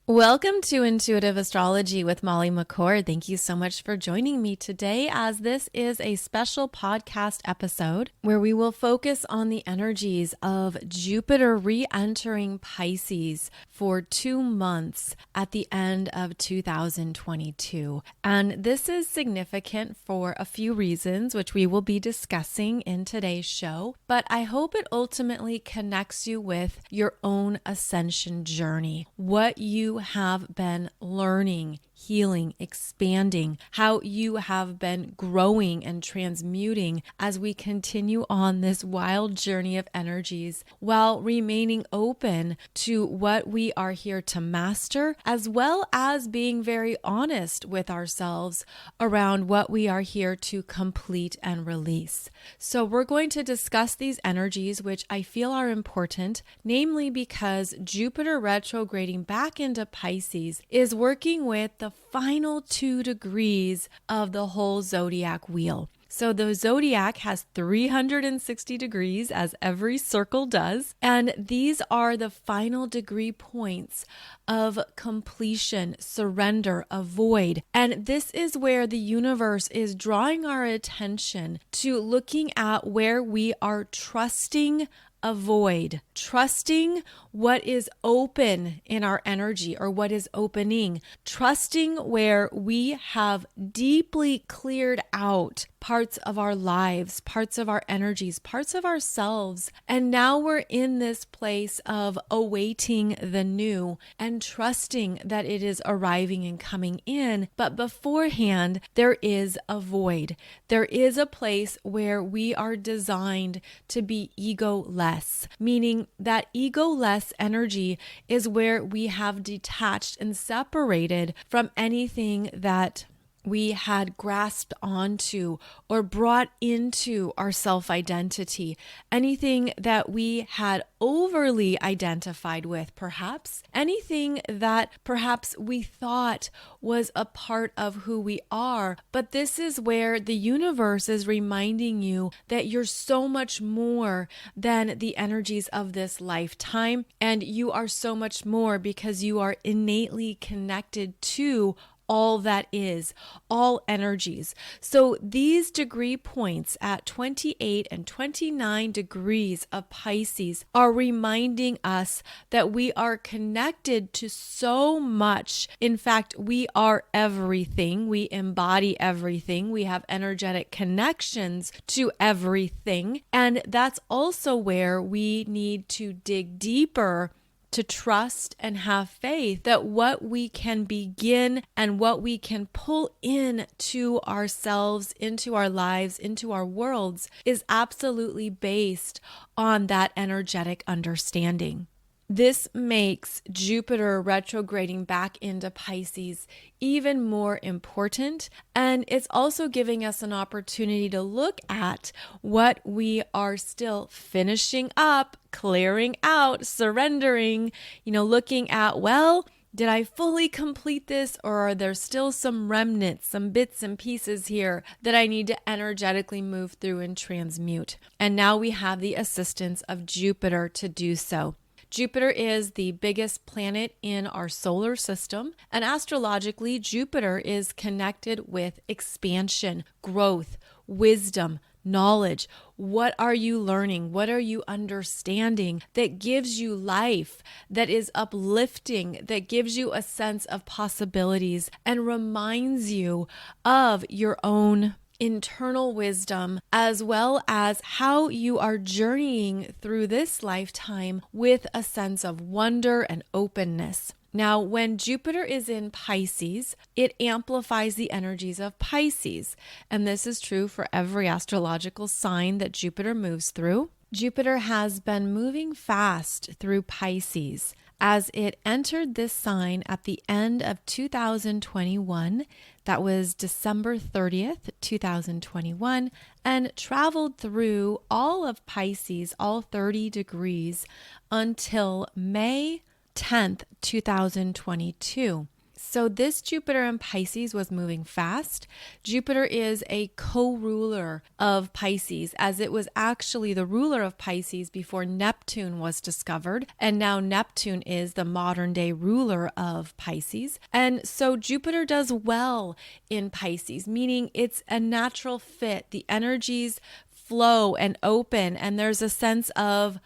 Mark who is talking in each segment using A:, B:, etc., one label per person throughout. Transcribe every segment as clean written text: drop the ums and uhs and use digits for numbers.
A: Welcome to Intuitive Astrology with Molly McCord. Thank you so much for joining me today, as this is a special podcast episode where we will focus on the energies of Jupiter re-entering Pisces for 2 months at the end of 2022. And this is significant for a few reasons, which we will be discussing in today's show. But I hope it ultimately connects you with your own ascension journey, what you have been learning, healing, expanding, how you have been growing and transmuting as we continue on this wild journey of energies while remaining open to what we are here to master, as well as being very honest with ourselves around what we are here to complete and release. So we're going to discuss these energies, which I feel are important, namely because Jupiter retrograding back into Pisces is working with the final 2 degrees of the whole zodiac wheel. So the zodiac has 360 degrees, as every circle does, and these are the final degree points of completion, surrender, avoid. And this is where the universe is drawing our attention to looking at where we are trusting avoid, trusting what is open in our energy or what is opening, trusting where we have deeply cleared out parts of our lives, parts of our energies, parts of ourselves. And now we're in this place of awaiting the new and trusting that it is arriving and coming in. But beforehand, there is a void. There is a place where we are designed to be ego-less, meaning that ego-less energy is where we have detached and separated from anything that we had grasped onto or brought into our self-identity, anything that we had overly identified with, perhaps anything that perhaps we thought was a part of who we are. But this is where the universe is reminding you that you're so much more than the energies of this lifetime, and you are so much more because you are innately connected to all that is, all energies. So these degree points at 28 and 29 degrees of Pisces are reminding us that we are connected to so much. In fact, we are everything. We embody everything. We have energetic connections to everything. And that's also where we need to dig deeper to trust and have faith that what we can begin and what we can pull in to ourselves, into our lives, into our worlds is absolutely based on that energetic understanding. This makes Jupiter retrograding back into Pisces even more important, and it's also giving us an opportunity to look at what we are still finishing up, clearing out, surrendering, looking at, well, did I fully complete this, or are there still some remnants, some bits and pieces here that I need to energetically move through and transmute? And now we have the assistance of Jupiter to do so. Jupiter is the biggest planet in our solar system, and astrologically, Jupiter is connected with expansion, growth, wisdom, knowledge. What are you learning? What are you understanding that gives you life, that is uplifting, that gives you a sense of possibilities and reminds you of your own internal wisdom, as well as how you are journeying through this lifetime with a sense of wonder and openness. Now, when Jupiter is in Pisces, it amplifies the energies of Pisces. And this is true for every astrological sign that Jupiter moves through. Jupiter has been moving fast through Pisces as it entered this sign at the end of 2021. That was December 30th, 2021, and traveled through all of Pisces, all 30 degrees, until May 10th, 2022. So this Jupiter in Pisces was moving fast. Jupiter is a co-ruler of Pisces, as it was actually the ruler of Pisces before Neptune was discovered. And now Neptune is the modern day ruler of Pisces. And so Jupiter does well in Pisces, meaning it's a natural fit. The energies flow and open, and there's a sense of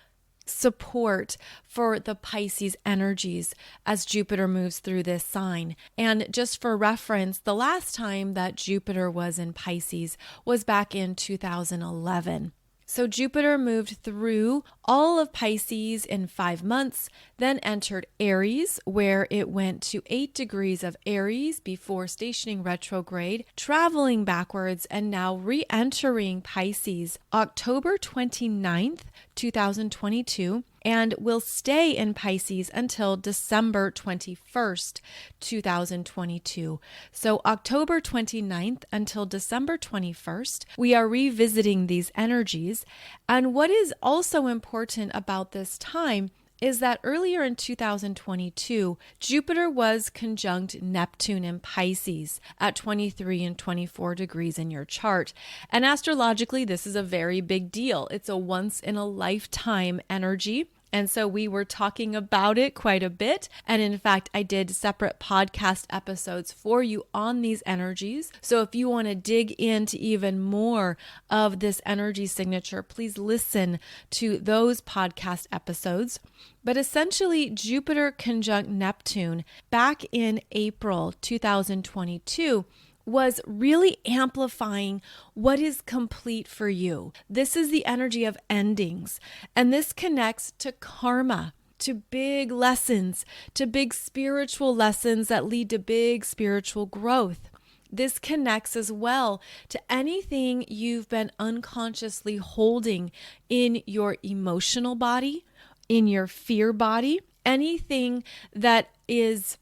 A: support for the Pisces energies as Jupiter moves through this sign. And just for reference, the last time that Jupiter was in Pisces was back in 2011. So Jupiter moved through all of Pisces in 5 months, then entered Aries, where it went to 8 degrees of Aries before stationing retrograde, traveling backwards, and now re-entering Pisces October 29th, 2022, and will stay in Pisces until December 21st, 2022. So October 29th until December 21st, we are revisiting these energies. And what is also important about this time is that earlier in 2022, Jupiter was conjunct Neptune in Pisces at 23 and 24 degrees in your chart. And astrologically, this is a very big deal. It's a once in a lifetime energy. And so we were talking about it quite a bit. And in fact, I did separate podcast episodes for you on these energies. So if you want to dig into even more of this energy signature, please listen to those podcast episodes. But essentially, Jupiter conjunct Neptune back in April 2022 was really amplifying what is complete for you. This is the energy of endings, and this connects to karma, to big lessons, to big spiritual lessons that lead to big spiritual growth. This connects as well to anything you've been unconsciously holding in your emotional body, in your fear body, anything that is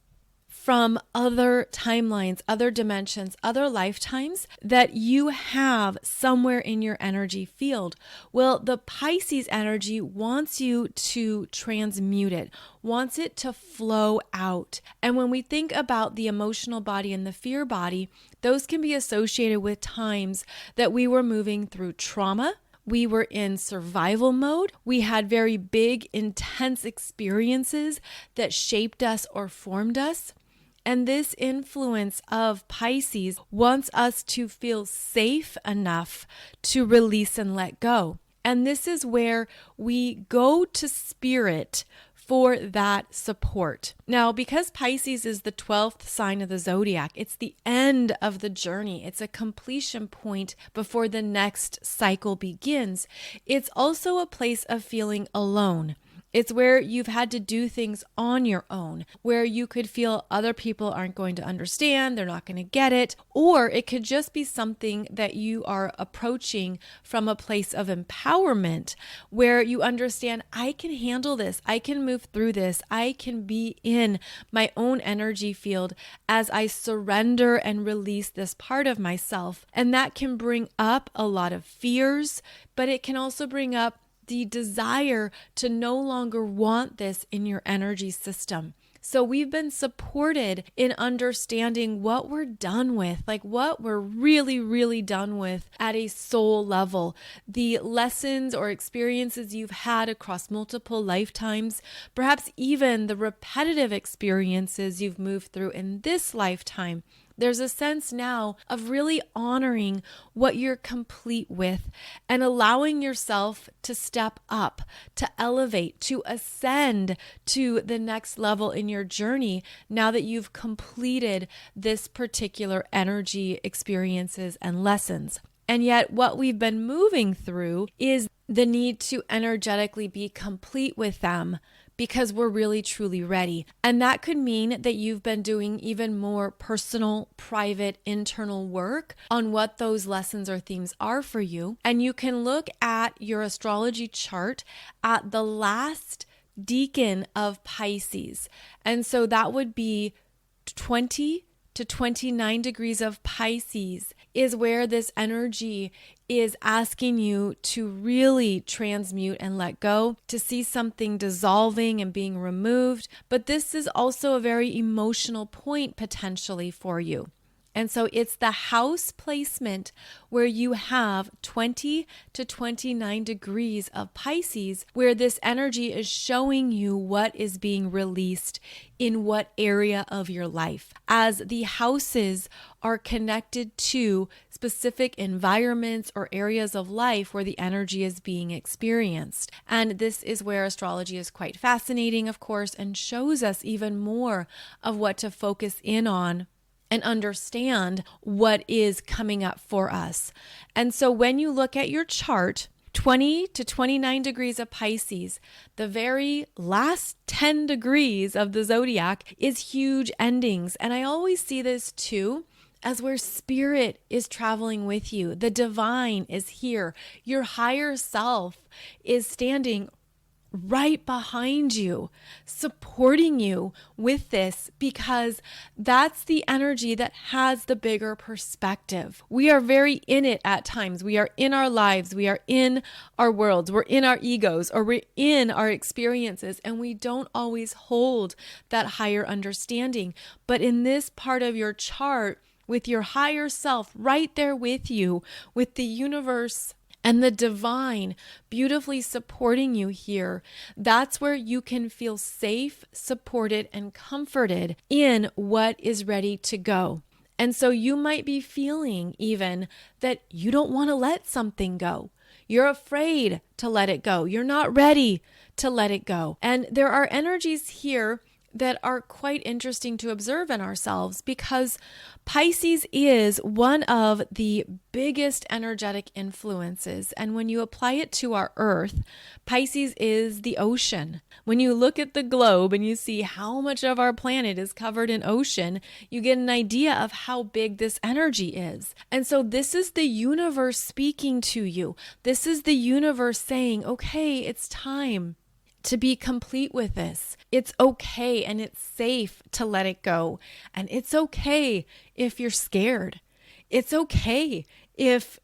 A: from other timelines, other dimensions, other lifetimes that you have somewhere in your energy field. Well, the Pisces energy wants you to transmute it, wants it to flow out. And when we think about the emotional body and the fear body, those can be associated with times that we were moving through trauma. We were in survival mode. We had very big, intense experiences that shaped us or formed us. And this influence of Pisces wants us to feel safe enough to release and let go. And this is where we go to spirit for that support. Now, because Pisces is the 12th sign of the zodiac, it's the end of the journey. It's a completion point before the next cycle begins. It's also a place of feeling alone. It's where you've had to do things on your own, where you could feel other people aren't going to understand, they're not going to get it, or it could just be something that you are approaching from a place of empowerment, where you understand, I can handle this, I can move through this, I can be in my own energy field as I surrender and release this part of myself. And that can bring up a lot of fears, but it can also bring up the desire to no longer want this in your energy system. So we've been supported in understanding what we're done with, like what we're really, really done with at a soul level. The lessons or experiences you've had across multiple lifetimes, perhaps even the repetitive experiences you've moved through in this lifetime. There's a sense now of really honoring what you're complete with and allowing yourself to step up, to elevate, to ascend to the next level in your journey now that you've completed this particular energy experiences and lessons. And yet what we've been moving through is the need to energetically be complete with them because we're really truly ready. And that could mean that you've been doing even more personal, private, internal work on what those lessons or themes are for you. And you can look at your astrology chart at the last decan of Pisces. And so that would be 20 to 29 degrees of Pisces is where this energy is asking you to really transmute and let go, to see something dissolving and being removed. But this is also a very emotional point potentially for you. And so it's the house placement where you have 20 to 29 degrees of Pisces, where this energy is showing you what is being released in what area of your life, as the houses are connected to specific environments or areas of life where the energy is being experienced. And this is where astrology is quite fascinating, of course, and shows us even more of what to focus in on and understand what is coming up for us. And so when you look at your chart, 20 to 29 degrees of Pisces, the very last 10 degrees of the zodiac is huge endings. And I always see this too as where spirit is traveling with you. The divine is here. Your higher self is standing right behind you, supporting you with this, because that's the energy that has the bigger perspective. We are very in it at times. We are in our lives. We are in our worlds. We're in our egos, or we're in our experiences, and we don't always hold that higher understanding. But in this part of your chart, with your higher self right there with you, with the universe and the divine beautifully supporting you here, that's where you can feel safe, supported, and comforted in what is ready to go. And so you might be feeling even that you don't want to let something go. You're afraid to let it go. You're not ready to let it go. And there are energies here that are quite interesting to observe in ourselves, because Pisces is one of the biggest energetic influences. And when you apply it to our Earth, Pisces is the ocean. When you look at the globe and you see how much of our planet is covered in ocean, you get an idea of how big this energy is. And so this is the universe speaking to you. This is the universe saying, okay, it's time to be complete with this. It's okay and it's safe to let it go. And it's okay if you're scared. It's okay if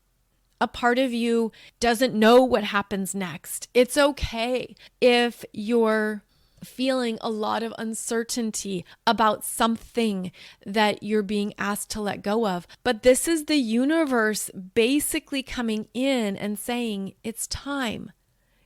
A: a part of you doesn't know what happens next. It's okay if you're feeling a lot of uncertainty about something that you're being asked to let go of. But this is the universe basically coming in and saying, it's time.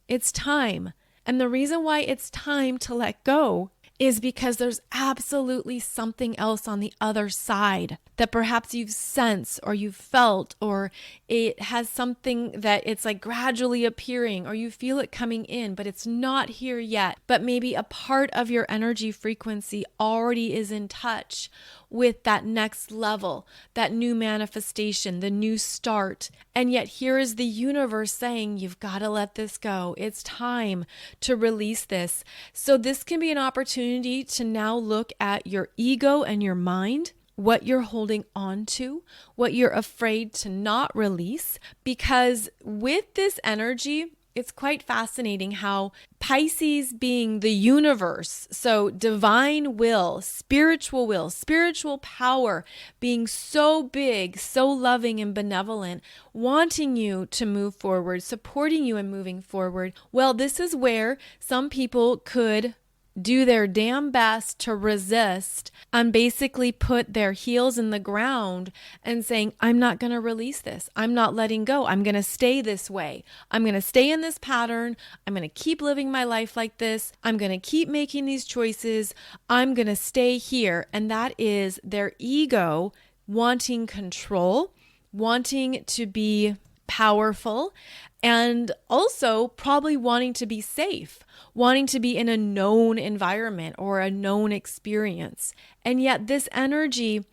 A: It's time. And the reason why it's time to let go is because there's absolutely something else on the other side that perhaps you've sensed or you've felt, or it has something that it's like gradually appearing, or you feel it coming in, but it's not here yet. But maybe a part of your energy frequency already is in touch with that next level, that new manifestation, the new start. And yet here is the universe saying, you've got to let this go. It's time to release this. So this can be an opportunity to now look at your ego and your mind, what you're holding on to, what you're afraid to not release, because with this energy, it's quite fascinating how Pisces being the universe, so divine will, spiritual power, being so big, so loving and benevolent, wanting you to move forward, supporting you in moving forward. Well, this is where some people could do their damn best to resist and basically put their heels in the ground and saying, I'm not going to release this. I'm not letting go. I'm going to stay this way. I'm going to stay in this pattern. I'm going to keep living my life like this. I'm going to keep making these choices. I'm going to stay here. And that is their ego wanting control, wanting to be powerful, and also probably wanting to be safe, wanting to be in a known environment or a known experience. And yet this energy,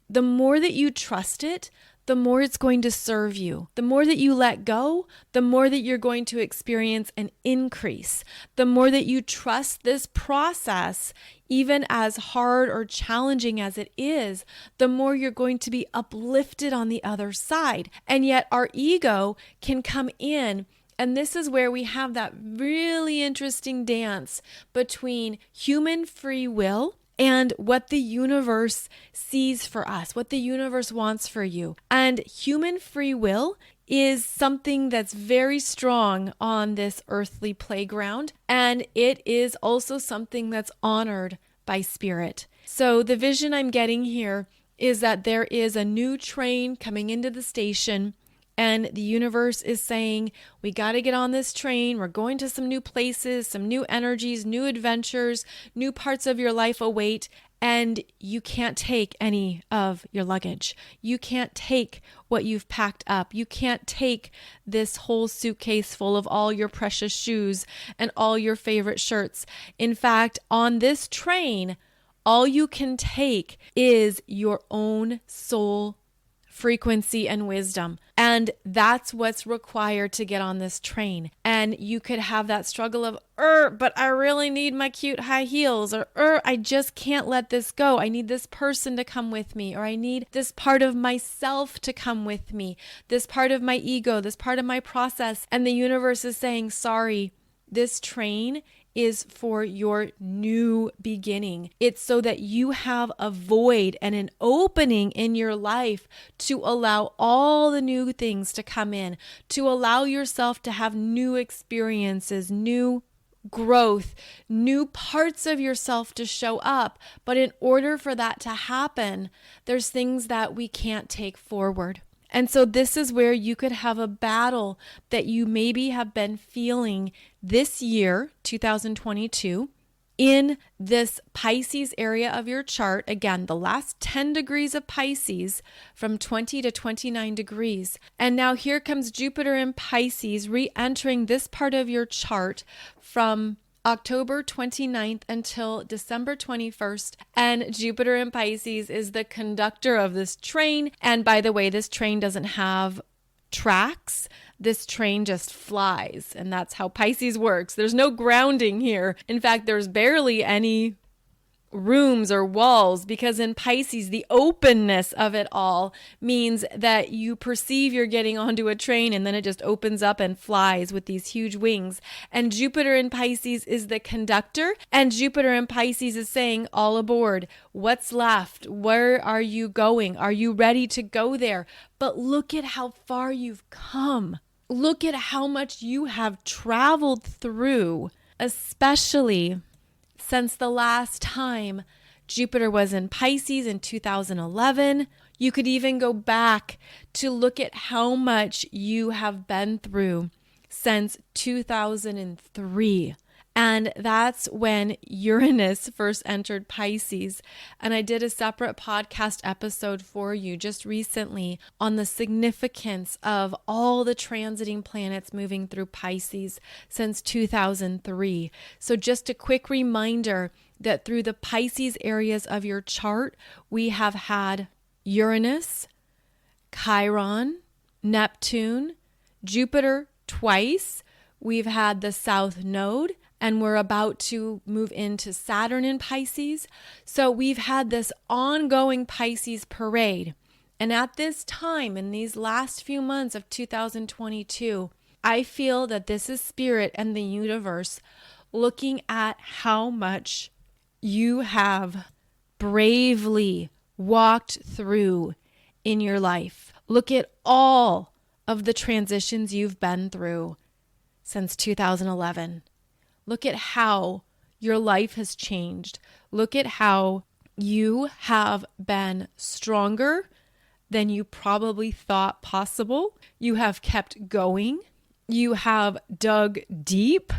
A: the more that you trust it, the more it's going to serve you. The more that you let go, the more that you're going to experience an increase. The more that you trust this process, even as hard or challenging as it is, the more you're going to be uplifted on the other side. And yet our ego can come in, and this is where we have that really interesting dance between human free will and what the universe sees for us, what the universe wants for you. And human free will is something that's very strong on this earthly playground, and it is also something that's honored by spirit. So the vision I'm getting here is that there is a new train coming into the station, and the universe is saying, we got to get on this train. We're going to some new places, some new energies, new adventures, new parts of your life await. And you can't take any of your luggage. You can't take what you've packed up. You can't take this whole suitcase full of all your precious shoes and all your favorite shirts. In fact, on this train, all you can take is your own soul frequency and wisdom. And that's what's required to get on this train. And you could have that struggle of, but I really need my cute high heels, or I just can't let this go. I need this person to come with me, or I need this part of myself to come with me, this part of my ego, this part of my process. And the universe is saying, sorry, this train is for your new beginning. It's so that you have a void and an opening in your life to allow all the new things to come in, to allow yourself to have new experiences, new growth, new parts of yourself to show up. But in order for that to happen, there's things that we can't take forward. And so this is where you could have a battle that you maybe have been feeling this year, 2022, in this Pisces area of your chart. Again, the last 10 degrees of Pisces from 20 to 29 degrees. And now here comes Jupiter in Pisces re-entering this part of your chart from October 29th until December 21st. And Jupiter in Pisces is the conductor of this train. And by the way, this train doesn't have tracks. This train just flies. And that's how Pisces works. There's no grounding here. In fact, there's barely any rooms or walls, because in Pisces, the openness of it all means that you perceive you're getting onto a train and then it just opens up and flies with these huge wings. And Jupiter in Pisces is the conductor, and Jupiter in Pisces is saying, all aboard. What's left? Where are you going? Are you ready to go there? But look at how far you've come. Look at how much you have traveled through, especially since the last time Jupiter was in Pisces in 2011. You could even go back to look at how much you have been through since 2003. And that's when Uranus first entered Pisces. And I did a separate podcast episode for you just recently on the significance of all the transiting planets moving through Pisces since 2003. So just a quick reminder that through the Pisces areas of your chart, we have had Uranus, Chiron, Neptune, Jupiter twice. We've had the South Node, and we're about to move into Saturn in Pisces. So we've had this ongoing Pisces parade. And at this time, in these last few months of 2022, I feel that this is Spirit and the universe looking at how much you have bravely walked through in your life. Look at all of the transitions you've been through since 2011. Look at how your life has changed. Look at how you have been stronger than you probably thought possible. You have kept going. You have dug deep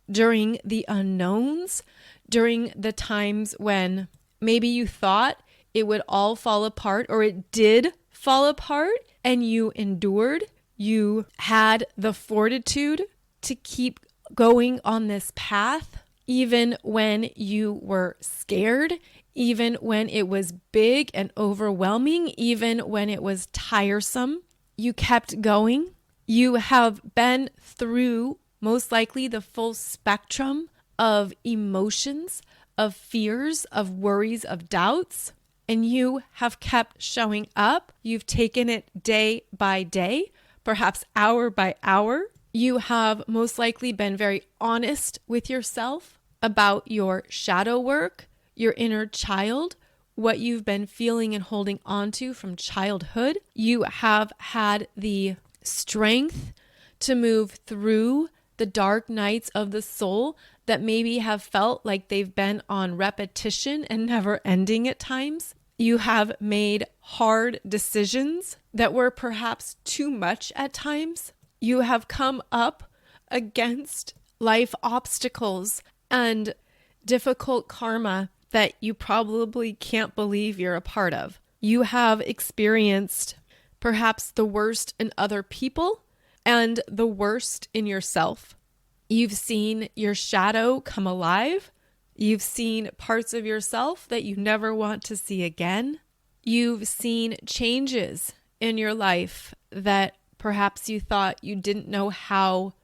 A: during the unknowns, during the times when maybe you thought it would all fall apart, or it did fall apart, and you endured. You had the fortitude to keep going on this path, even when you were scared, even when it was big and overwhelming, even when it was tiresome. You kept going. You have been through most likely the full spectrum of emotions, of fears, of worries, of doubts, and you have kept showing up. You've taken it day by day, perhaps hour by hour. You have most likely been very honest with yourself about your shadow work, your inner child, what you've been feeling and holding on to from childhood. You have had the strength to move through the dark nights of the soul that maybe have felt like they've been on repetition and never ending at times. You have made hard decisions that were perhaps too much at times. You have come up against life obstacles and difficult karma that you probably can't believe you're a part of. You have experienced perhaps the worst in other people and the worst in yourself. You've seen your shadow come alive. You've seen parts of yourself that you never want to see again. You've seen changes in your life that perhaps you thought you didn't know how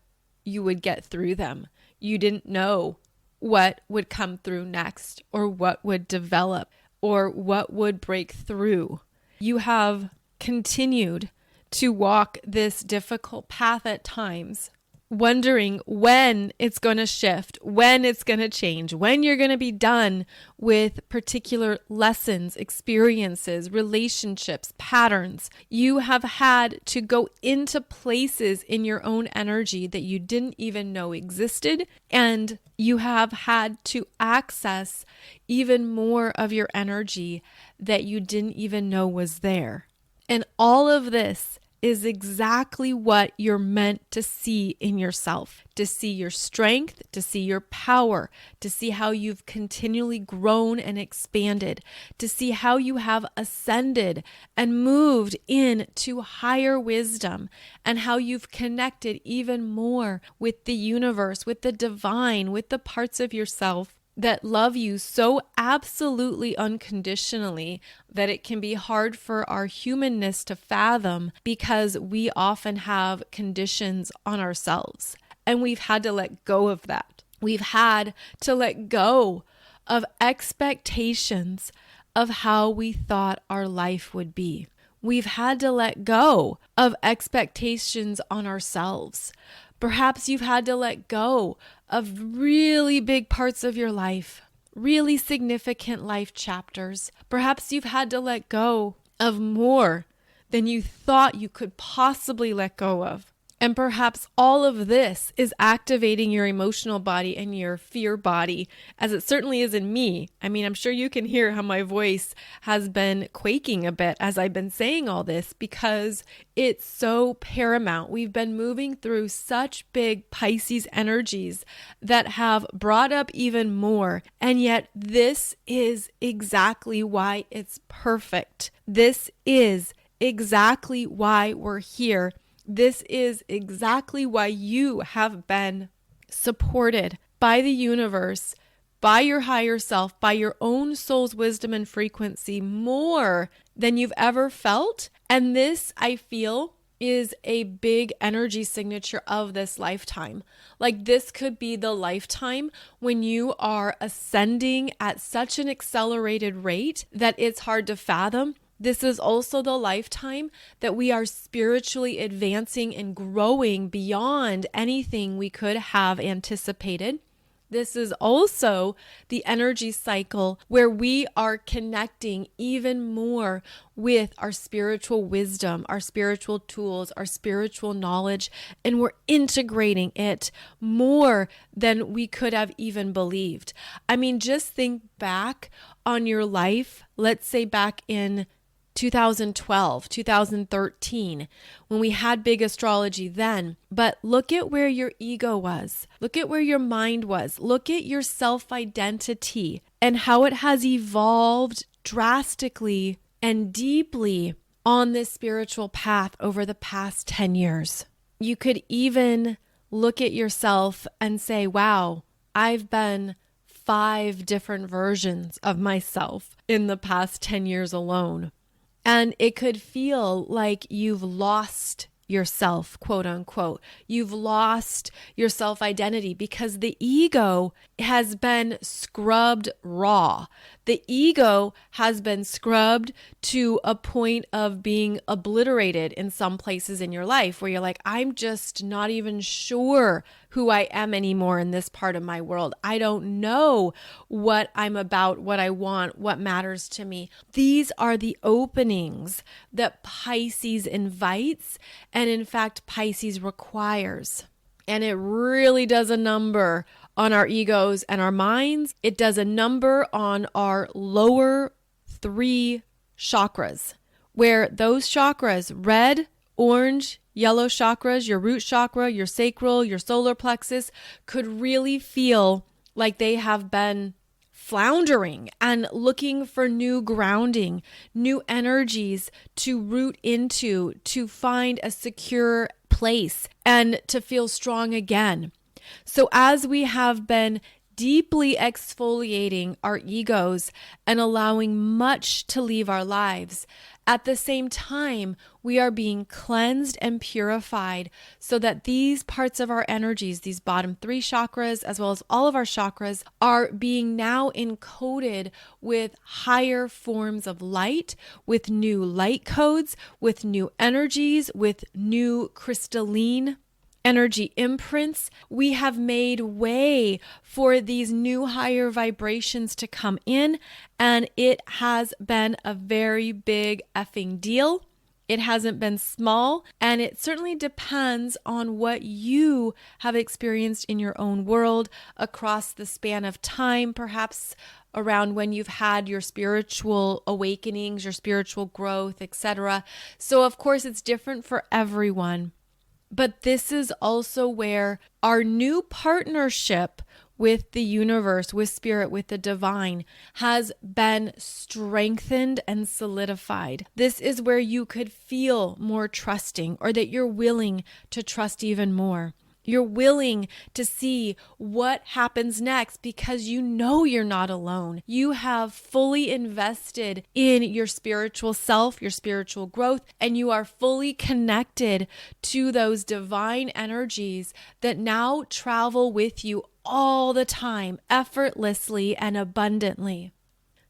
A: you would get through them. You didn't know what would come through next, or what would develop, or what would break through. You have continued to walk this difficult path at times, wondering when it's going to shift, when it's going to change, when you're going to be done with particular lessons, experiences, relationships, patterns. You have had to go into places in your own energy that you didn't even know existed, and you have had to access even more of your energy that you didn't even know was there. And all of this is exactly what you're meant to see in yourself, to see your strength, to see your power, to see how you've continually grown and expanded, to see how you have ascended and moved into higher wisdom, and how you've connected even more with the universe, with the divine, with the parts of yourself that love you so absolutely unconditionally that it can be hard for our humanness to fathom, because we often have conditions on ourselves, and we've had to let go of that. We've had to let go of expectations of how we thought our life would be. We've had to let go of expectations on ourselves. Perhaps you've had to let go of really big parts of your life, really significant life chapters. Perhaps you've had to let go of more than you thought you could possibly let go of. And perhaps all of this is activating your emotional body and your fear body, as it certainly is in me. I mean, I'm sure you can hear how my voice has been quaking a bit as I've been saying all this, because it's so paramount. We've been moving through such big Pisces energies that have brought up even more. And yet this is exactly why it's perfect. This is exactly why we're here. This is exactly why you have been supported by the universe, by your higher self, by your own soul's wisdom and frequency more than you've ever felt. And this, I feel, is a big energy signature of this lifetime. Like, this could be the lifetime when you are ascending at such an accelerated rate that it's hard to fathom. This is also the lifetime that we are spiritually advancing and growing beyond anything we could have anticipated. This is also the energy cycle where we are connecting even more with our spiritual wisdom, our spiritual tools, our spiritual knowledge, and we're integrating it more than we could have even believed. I mean, just think back on your life, let's say back in 2012, 2013, when we had big astrology then. But look at where your ego was. Look at where your mind was. Look at your self-identity and how it has evolved drastically and deeply on this spiritual path over the past 10 years. You could even look at yourself and say, wow, I've been 5 different versions of myself in the past 10 years alone. And it could feel like you've lost yourself, quote unquote. You've lost your self-identity because the ego has been scrubbed raw. The ego has been scrubbed to a point of being obliterated in some places in your life where you're like, I'm just not even sure who I am anymore in this part of my world. I don't know what I'm about, what I want, what matters to me. These are the openings that Pisces invites, and in fact, Pisces requires. And it really does a number on our egos and our minds. It does a number on our lower 3 chakras, where those chakras, red, orange, yellow chakras, your root chakra, your sacral, your solar plexus, could really feel like they have been floundering and looking for new grounding, new energies to root into, to find a secure place and to feel strong again. So as we have been deeply exfoliating our egos and allowing much to leave our lives, at the same time, we are being cleansed and purified so that these parts of our energies, these bottom 3 chakras, as well as all of our chakras, are being now encoded with higher forms of light, with new light codes, with new energies, with new crystalline energy imprints. We have made way for these new higher vibrations to come in, and it has been a very big effing deal. It hasn't been small, and it certainly depends on what you have experienced in your own world across the span of time, perhaps around when you've had your spiritual awakenings, your spiritual growth, etc. So of course it's different for everyone. But this is also where our new partnership with the universe, with spirit, with the divine has been strengthened and solidified. This is where you could feel more trusting, or that you're willing to trust even more. You're willing to see what happens next because you know you're not alone. You have fully invested in your spiritual self, your spiritual growth, and you are fully connected to those divine energies that now travel with you all the time, effortlessly and abundantly.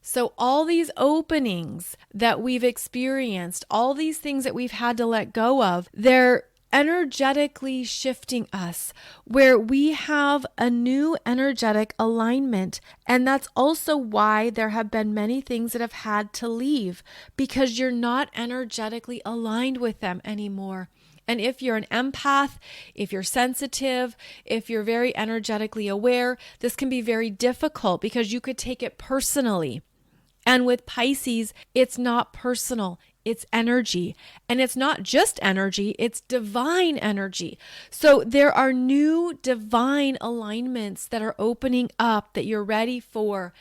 A: So all these openings that we've experienced, all these things that we've had to let go of, they're energetically shifting us where we have a new energetic alignment. And that's also why there have been many things that have had to leave, because you're not energetically aligned with them anymore. And if you're an empath, if you're sensitive, if you're very energetically aware, this can be very difficult because you could take it personally. And with Pisces, it's not personal. It's energy. And it's not just energy, it's divine energy. So there are new divine alignments that are opening up that you're ready for.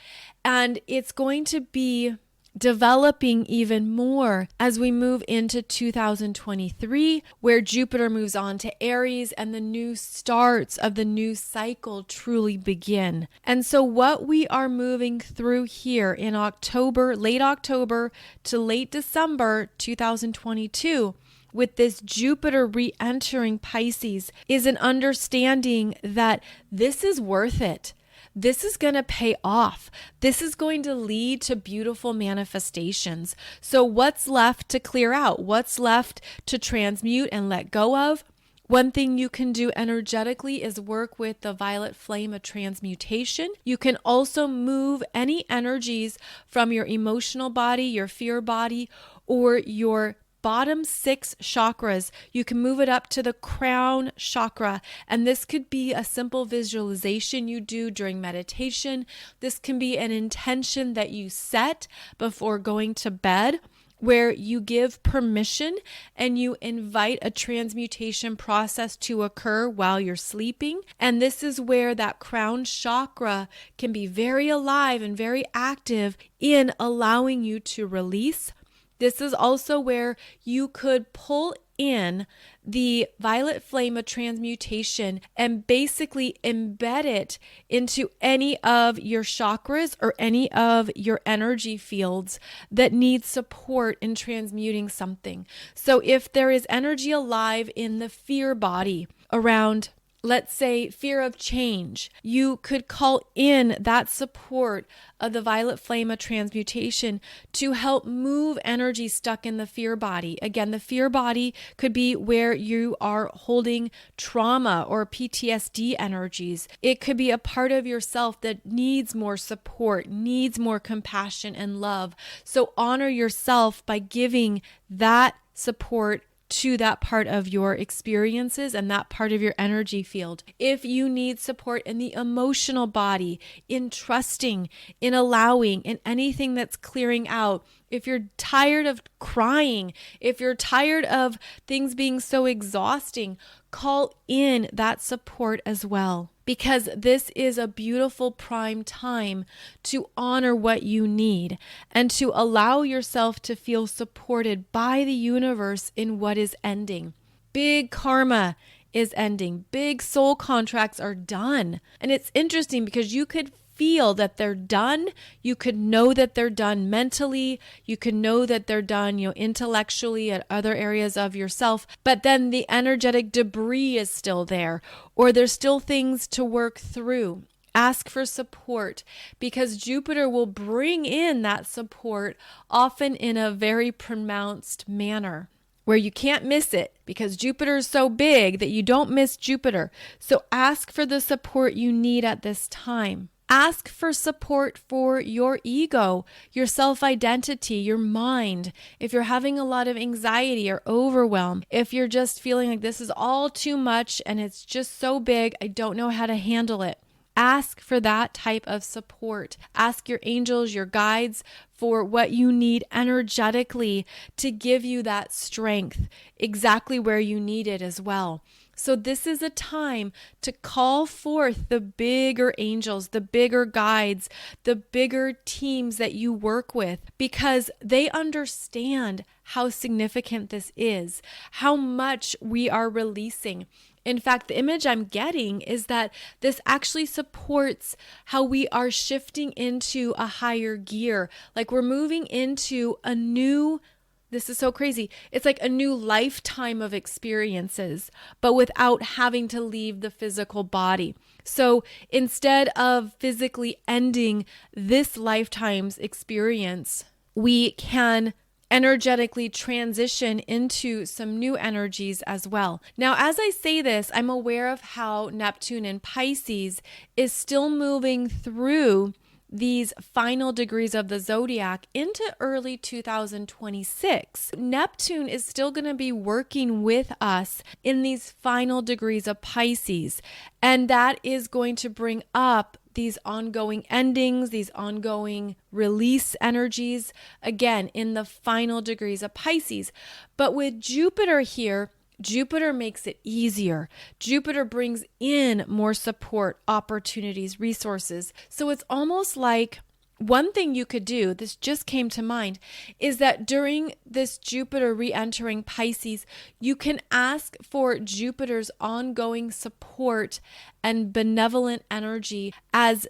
A: And it's going to be developing even more as we move into 2023, where Jupiter moves on to Aries and the new starts of the new cycle truly begin. And so what we are moving through here in October, late October to late December 2022, with this Jupiter re-entering Pisces, is an understanding that this is worth it. This is going to pay off. This is going to lead to beautiful manifestations. So what's left to clear out? What's left to transmute and let go of? One thing you can do energetically is work with the violet flame of transmutation. You can also move any energies from your emotional body, your fear body, or your bottom 6 chakras. You can move it up to the crown chakra. And this could be a simple visualization you do during meditation. This can be an intention that you set before going to bed, where you give permission and you invite a transmutation process to occur while you're sleeping. And this is where that crown chakra can be very alive and very active in allowing you to release. This is also where you could pull in the violet flame of transmutation and basically embed it into any of your chakras or any of your energy fields that need support in transmuting something. So if there is energy alive in the fear body around let's say fear of change, you could call in that support of the violet flame of transmutation to help move energy stuck in the fear body. Again, the fear body could be where you are holding trauma or PTSD energies. It could be a part of yourself that needs more support, needs more compassion and love. So honor yourself by giving that support to that part of your experiences and that part of your energy field. If you need support in the emotional body, in trusting, in allowing, in anything that's clearing out, if you're tired of crying, if you're tired of things being so exhausting, call in that support as well. Because this is a beautiful prime time to honor what you need and to allow yourself to feel supported by the universe in what is ending. Big karma is ending. Big soul contracts are done. And it's interesting because you could feel that they're done. You could know that they're done mentally. You could know that they're done, intellectually at other areas of yourself. But then the energetic debris is still there, or there's still things to work through. Ask for support because Jupiter will bring in that support often in a very pronounced manner, where you can't miss it because Jupiter is so big that you don't miss Jupiter. So ask for the support you need at this time. Ask for support for your ego, your self-identity, your mind. If you're having a lot of anxiety or overwhelm, if you're just feeling like this is all too much and it's just so big, I don't know how to handle it. Ask for that type of support. Ask your angels, your guides for what you need energetically to give you that strength exactly where you need it as well. So this is a time to call forth the bigger angels, the bigger guides, the bigger teams that you work with, because they understand how significant this is, how much we are releasing. In fact, the image I'm getting is that this actually supports how we are shifting into a higher gear. Like we're moving into a new, this is so crazy. It's like a new lifetime of experiences, but without having to leave the physical body. So instead of physically ending this lifetime's experience, we can energetically transition into some new energies as well. Now, as I say this, I'm aware of how Neptune in Pisces is still moving through these final degrees of the zodiac into early 2026. Neptune is still going to be working with us in these final degrees of Pisces, and that is going to bring up these ongoing endings, these ongoing release energies, again, in the final degrees of Pisces. But with Jupiter here, Jupiter makes it easier. Jupiter brings in more support, opportunities, resources. So it's almost like one thing you could do, this just came to mind, is that during this Jupiter re-entering Pisces, you can ask for Jupiter's ongoing support and benevolent energy as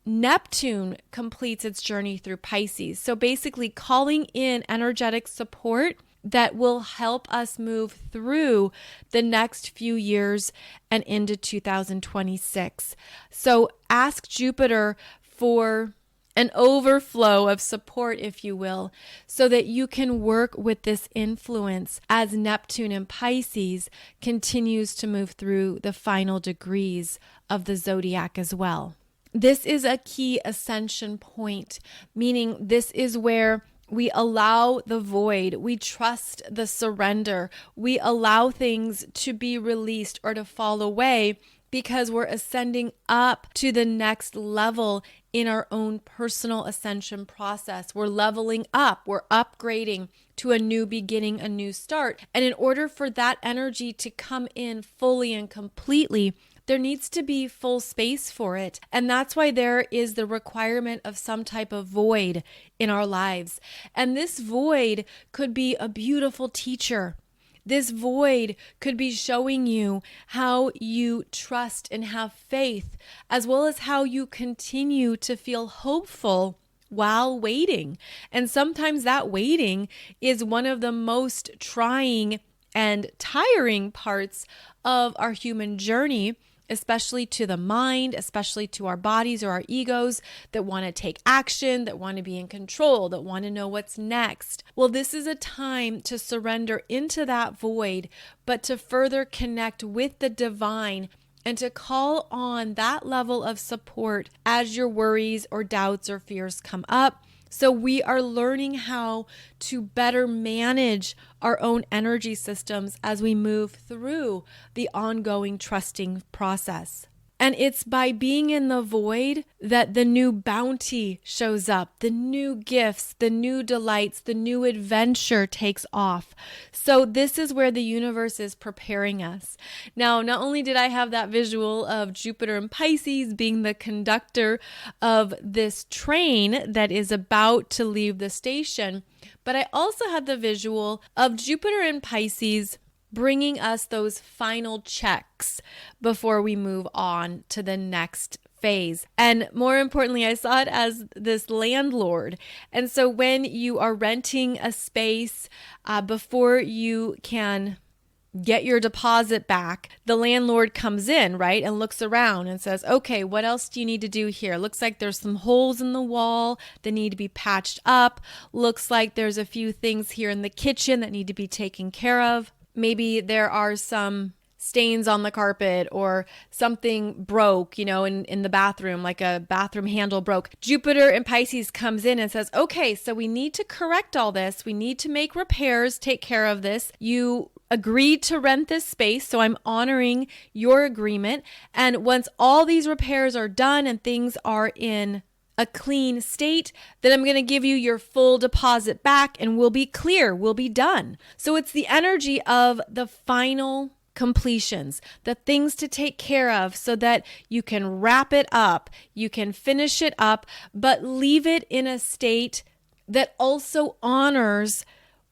A: Neptune completes its journey through Pisces. So basically calling in energetic support that will help us move through the next few years and into 2026. So ask Jupiter for an overflow of support, if you will, so that you can work with this influence as Neptune in Pisces continues to move through the final degrees of the zodiac as well. This is a key ascension point, meaning this is where we allow the void, we trust the surrender, we allow things to be released or to fall away because we're ascending up to the next level in our own personal ascension process. We're leveling up, we're upgrading to a new beginning, a new start. And in order for that energy to come in fully and completely, there needs to be full space for it. And that's why there is the requirement of some type of void in our lives. And this void could be a beautiful teacher. This void could be showing you how you trust and have faith, as well as how you continue to feel hopeful while waiting. And sometimes that waiting is one of the most trying and tiring parts of our human journey, especially to the mind, especially to our bodies or our egos that want to take action, that want to be in control, that want to know what's next. Well, this is a time to surrender into that void, but to further connect with the divine and to call on that level of support as your worries or doubts or fears come up. So we are learning how to better manage our own energy systems as we move through the ongoing trusting process. And it's by being in the void that the new bounty shows up, the new gifts, the new delights, the new adventure takes off. So this is where the universe is preparing us. Now, not only did I have that visual of Jupiter and Pisces being the conductor of this train that is about to leave the station, but I also had the visual of Jupiter and Pisces bringing us those final checks before we move on to the next phase. And more importantly, I saw it as this landlord. And so when you are renting a space, before you can get your deposit back, the landlord comes in, right, and looks around and says, okay, what else do you need to do here? Looks like there's some holes in the wall that need to be patched up. Looks like there's a few things here in the kitchen that need to be taken care of. Maybe there are some stains on the carpet or something broke, in the bathroom, like a bathroom handle broke. Jupiter and Pisces comes in and says, okay, so we need to correct all this. We need to make repairs, take care of this. You agreed to rent this space, so I'm honoring your agreement. And once all these repairs are done and things are in a clean state, then I'm going to give you your full deposit back and we'll be clear, we'll be done. So it's the energy of the final completions, the things to take care of so that you can wrap it up, you can finish it up, but leave it in a state that also honors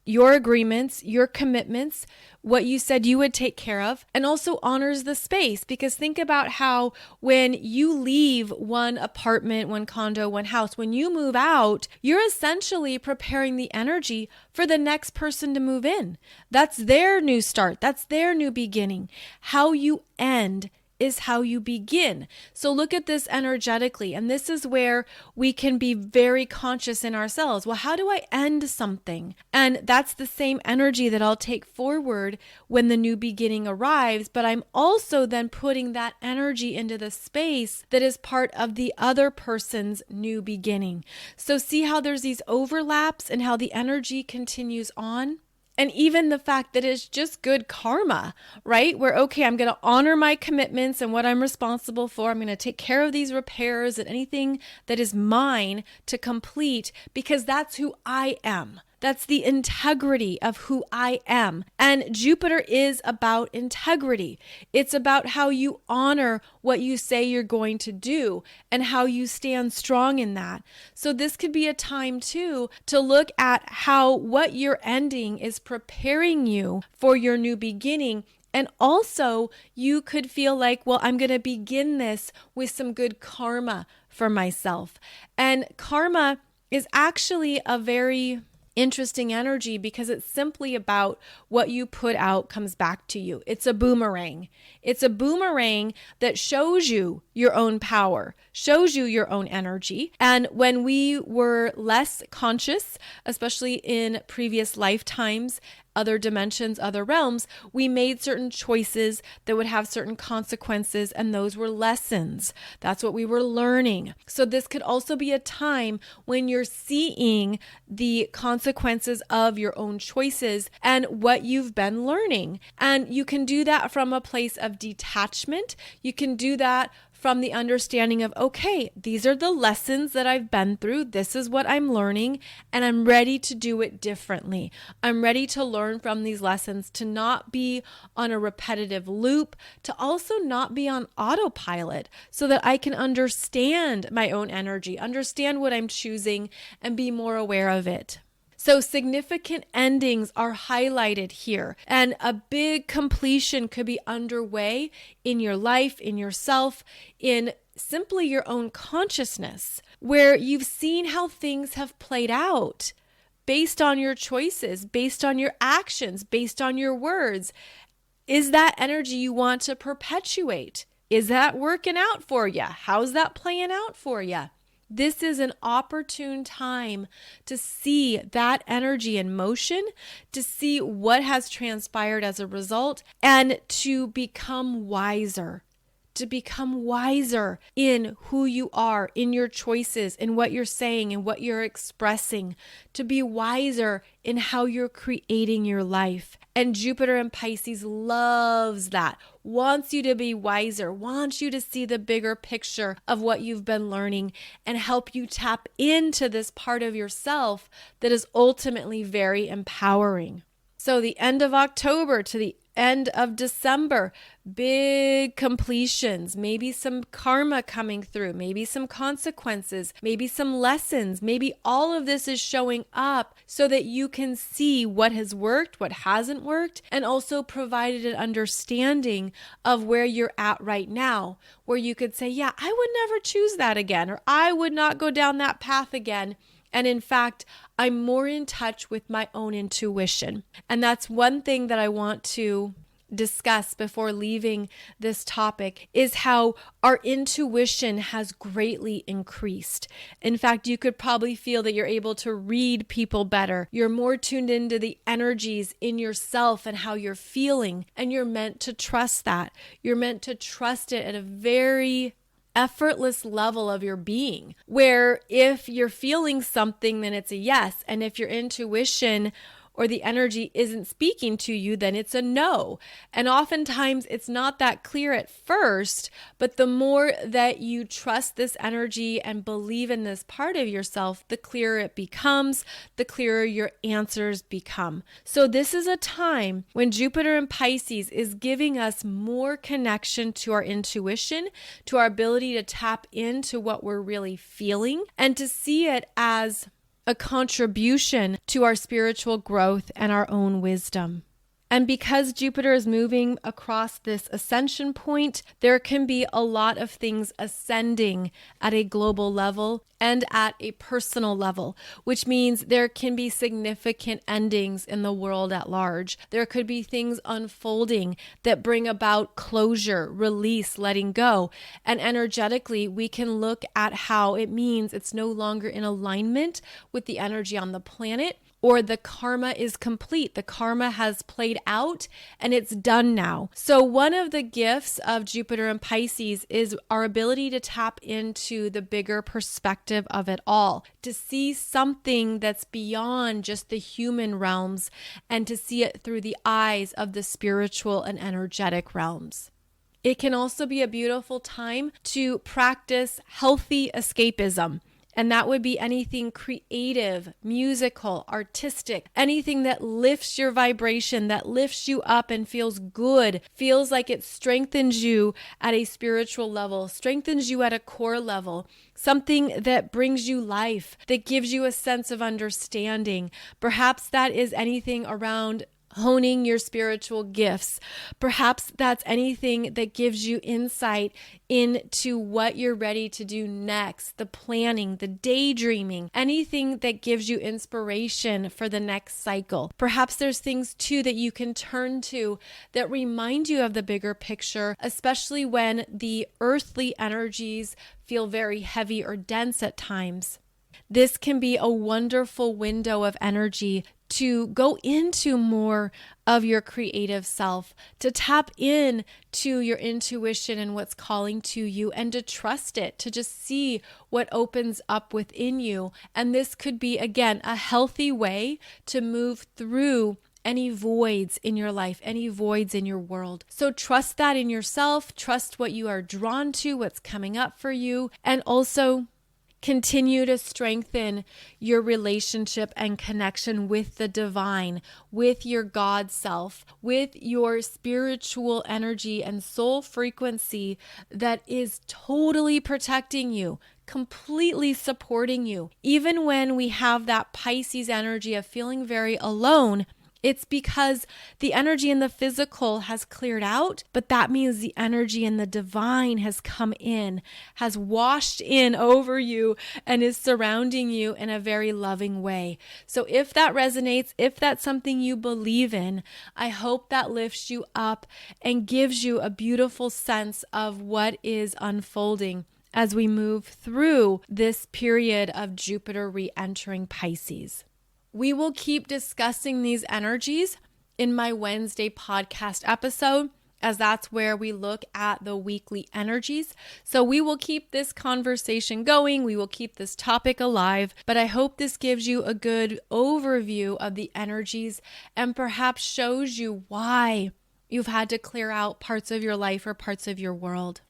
A: your agreements, your commitments, what you said you would take care of, and also honors the space. Because think about how when you leave one apartment, one condo, one house, when you move out, you're essentially preparing the energy for the next person to move in. That's their new start. That's their new beginning. How you end is how you begin. So look at this energetically. And this is where we can be very conscious in ourselves. Well, how do I end something? And that's the same energy that I'll take forward when the new beginning arrives. But I'm also then putting that energy into the space that is part of the other person's new beginning. So see how there's these overlaps and how the energy continues on? And even the fact that it's just good karma, right? Where, okay, I'm going to honor my commitments and what I'm responsible for. I'm going to take care of these repairs and anything that is mine to complete because that's who I am. That's the integrity of who I am. And Jupiter is about integrity. It's about how you honor what you say you're going to do and how you stand strong in that. So this could be a time too to look at how what you're ending is preparing you for your new beginning. And also you could feel like, well, I'm going to begin this with some good karma for myself. And karma is actually a very interesting energy because it's simply about what you put out comes back to you. It's a boomerang. It's a boomerang that shows you your own power, shows you your own energy. And when we were less conscious, especially in previous lifetimes, other dimensions, other realms, we made certain choices that would have certain consequences, and those were lessons. That's what we were learning. So this could also be a time when you're seeing the consequences of your own choices and what you've been learning. And you can do that from a place of detachment. You can do that from the understanding of, okay, these are the lessons that I've been through. This is what I'm learning, and I'm ready to do it differently. I'm ready to learn from these lessons, to not be on a repetitive loop, to also not be on autopilot so that I can understand my own energy, understand what I'm choosing, and be more aware of it. So significant endings are highlighted here, and a big completion could be underway in your life, in yourself, in simply your own consciousness, where you've seen how things have played out based on your choices, based on your actions, based on your words. Is that energy you want to perpetuate? Is that working out for you? How's that playing out for you? This is an opportune time to see that energy in motion, to see what has transpired as a result, and to become wiser. To become wiser in who you are, in your choices, in what you're saying, and what you're expressing, to be wiser in how you're creating your life. And Jupiter in Pisces loves that, wants you to be wiser, wants you to see the bigger picture of what you've been learning and help you tap into this part of yourself that is ultimately very empowering. So the end of October to the end of December, big completions, maybe some karma coming through, maybe some consequences, maybe some lessons, maybe all of this is showing up so that you can see what has worked, what hasn't worked, and also provided an understanding of where you're at right now, where you could say, yeah, I would never choose that again, or I would not go down that path again. And in fact, I'm more in touch with my own intuition. And that's one thing that I want to discuss before leaving this topic is how our intuition has greatly increased. In fact, you could probably feel that you're able to read people better. You're more tuned into the energies in yourself and how you're feeling. And you're meant to trust that. You're meant to trust it at a very effortless level of your being, where if you're feeling something, then it's a yes. And if your intuition or the energy isn't speaking to you, then it's a no. And oftentimes it's not that clear at first, but the more that you trust this energy and believe in this part of yourself, the clearer it becomes, the clearer your answers become. So this is a time when Jupiter in Pisces is giving us more connection to our intuition, to our ability to tap into what we're really feeling, and to see it as a contribution to our spiritual growth and our own wisdom. And because Jupiter is moving across this ascension point, there can be a lot of things ascending at a global level and at a personal level, which means there can be significant endings in the world at large. There could be things unfolding that bring about closure, release, letting go. And energetically, we can look at how it means it's no longer in alignment with the energy on the planet, or the karma is complete. The karma has played out and it's done now. So one of the gifts of Jupiter and Pisces is our ability to tap into the bigger perspective of it all, to see something that's beyond just the human realms and to see it through the eyes of the spiritual and energetic realms. It can also be a beautiful time to practice healthy escapism. And that would be anything creative, musical, artistic, anything that lifts your vibration, that lifts you up and feels good, feels like it strengthens you at a spiritual level, strengthens you at a core level, something that brings you life, that gives you a sense of understanding. Perhaps that is anything around honing your spiritual gifts. Perhaps that's anything that gives you insight into what you're ready to do next, the planning, the daydreaming, anything that gives you inspiration for the next cycle. Perhaps there's things too that you can turn to that remind you of the bigger picture, especially when the earthly energies feel very heavy or dense at times. This can be a wonderful window of energy to go into more of your creative self, to tap in to your intuition and what's calling to you, and to trust it, to just see what opens up within you. And this could be, again, a healthy way to move through any voids in your life, any voids in your world. So trust that in yourself, trust what you are drawn to, what's coming up for you, and also continue to strengthen your relationship and connection with the divine, with your God self, with your spiritual energy and soul frequency that is totally protecting you, completely supporting you. Even when we have that Pisces energy of feeling very alone, It's because the energy in the physical has cleared out, but that means the energy in the divine has come in, has washed in over you, and is surrounding you in a very loving way. So if that resonates, if that's something you believe in, I hope that lifts you up and gives you a beautiful sense of what is unfolding as we move through this period of Jupiter re-entering Pisces. We will keep discussing these energies in my Wednesday podcast episode, as that's where we look at the weekly energies. So we will keep this conversation going. We will keep this topic alive, but I hope this gives you a good overview of the energies and perhaps shows you why you've had to clear out parts of your life or parts of your world.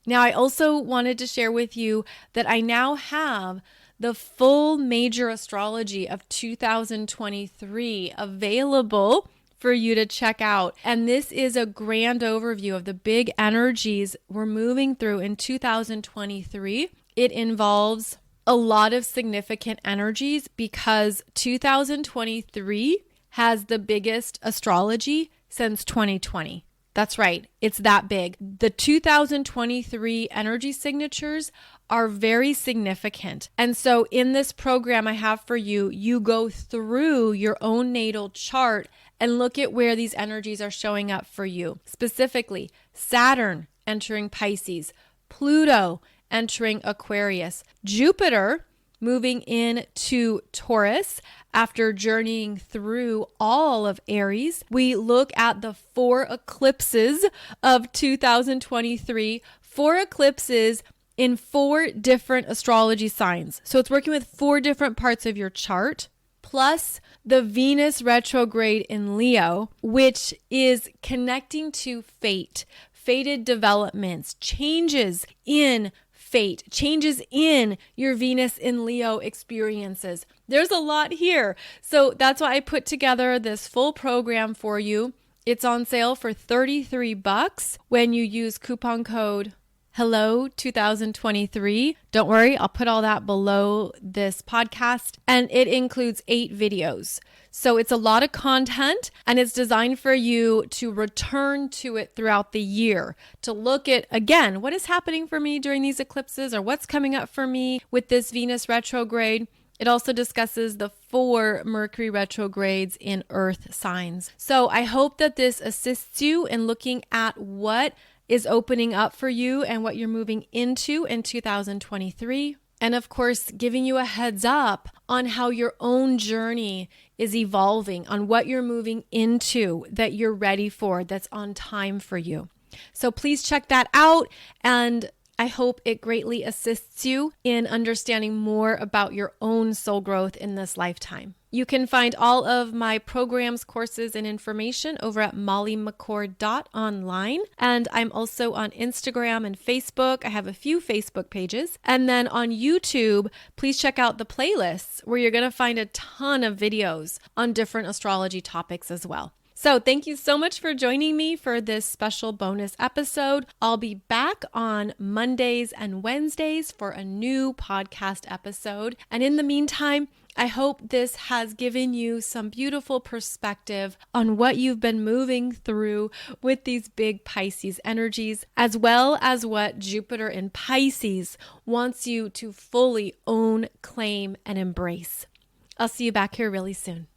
A: Now, I also wanted to share with you that I now have the full major astrology of 2023 available for you to check out. And this is a grand overview of the big energies we're moving through in 2023. It involves a lot of significant energies because 2023 has the biggest astrology since 2020. That's right. It's that big. The 2023 energy signatures are very significant. And so in this program I have for you, you go through your own natal chart and look at where these energies are showing up for you. Specifically, Saturn entering Pisces, Pluto entering Aquarius, Jupiter moving into Taurus after journeying through all of Aries. We look at the 4 eclipses of 2023, 4 eclipses in 4 different astrology signs. So it's working with 4 different parts of your chart, plus the Venus retrograde in Leo, which is connecting to fate, fated developments, changes in fate, changes in your Venus in Leo experiences. There's a lot here. So that's why I put together this full program for you. It's on sale for $33 when you use coupon code Hello 2023. Don't worry, I'll put all that below this podcast. And it includes 8 videos. So it's a lot of content and it's designed for you to return to it throughout the year, to look at, again, what is happening for me during these eclipses or what's coming up for me with this Venus retrograde. It also discusses the 4 Mercury retrogrades in Earth signs. So I hope that this assists you in looking at what is opening up for you and what you're moving into in 2023. And of course, giving you a heads up on how your own journey is evolving, on what you're moving into that you're ready for, that's on time for you. So please check that out. And I hope it greatly assists you in understanding more about your own soul growth in this lifetime. You can find all of my programs, courses, and information over at mollymccord.online. And I'm also on Instagram and Facebook. I have a few Facebook pages. And then on YouTube, please check out the playlists where you're going to find a ton of videos on different astrology topics as well. So thank you so much for joining me for this special bonus episode. I'll be back on Mondays and Wednesdays for a new podcast episode. And in the meantime, I hope this has given you some beautiful perspective on what you've been moving through with these big Pisces energies, as well as what Jupiter in Pisces wants you to fully own, claim, and embrace. I'll see you back here really soon.